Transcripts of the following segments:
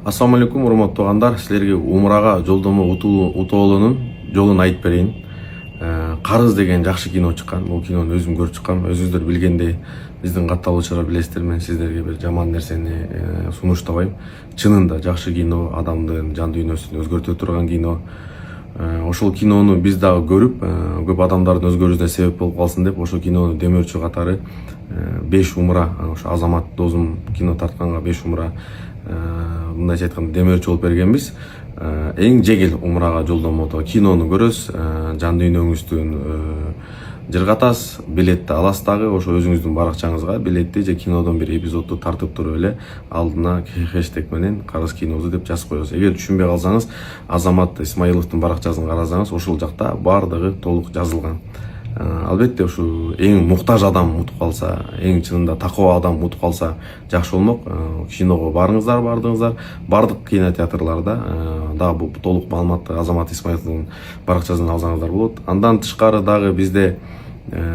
Ассаламу алейкум, урматтуу туугандар. Силерге умрага жолдомо утоолоонун жолун айтып берейин. Карыз деген жакшы кино чыккан. Бул кинону өзүм көрүп чыккам. Өзүңүздөр билгендей, биздин катталуучулар билесиздер, мен сиздерге бир жаман нерсени сунуштабайм. Чынында жакшы кино, адамдын жан дүйнөсүн өзгөртө турган кино. Ошол кинону биз дагы көрүп, көп адамдардын өзгөрүүсүнө себеп болуп калсын деп, ошол кинону демөөрчү катары 5 умра, ошо Азамат досум кино тартканга 5 умра, мындайча айтканда демөөрчү болуп бергенбиз. Эң жеңил умрага жолдомо кинону көрөс, жан дүйнөңүздүн жыргатасыз, билетти аласыз дагы. Ошо өзүңүздүн баракчаңызга билетти же кинодон бир эпизодду тартып туруп эле алдына хэштег менен карыз киносу деп жазып коесуз. Эгер түшүнбөй калсаңыз, Азамат Исмаиловдун баракчасын карасаңыз, ошол жакта баардыгы толук жазылган. Албетте ушу эң муктаж адам утуп калса, эң чынында такоо адам утуп калса жакшы болмок. Киного барыңыздар, бардык кинотеатрларда дагы толук маалыматты Азамат Исмаиловдун баракчасынан алсаңыздар болот. Андан тышкары дагы бизде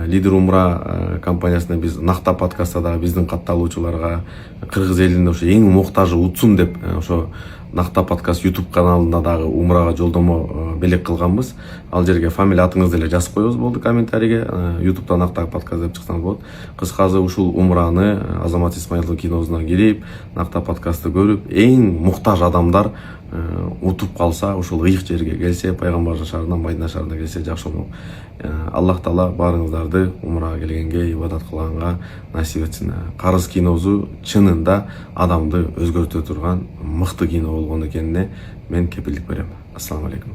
Лидер Умра компаниясына биз Накта подкастта дагы биздин катталуучуларга кыргыз элинде ошо эң муктажы утсун деп ошо Накта подкаст YouTube каналында дагы умрага жолдомо белек кылганбыз. Ал жерге фамилия атыңызды эле жазып коебуз болду комментарийге. YouTube'да Накта подкаст деп чыксаңыз болот. Кыскасы ушул умраны Азамат Исмаиловдун киносуна кирип, Накта подкастты көрүп, эң муктаж адамдар утуп калса, ушул ыйык жерге келсе, пайгамбардын шаарынан, Майдина шаарына келсе жакшы болмок. Аллах Таала баарыңыздарды умрага келгенге, ибадат кылганга насип этсин. Карыз киносу чынында адамды өзгөртө турган мыкты кино болгон экенине мен кепилдик берем. Ассаламу алейкум.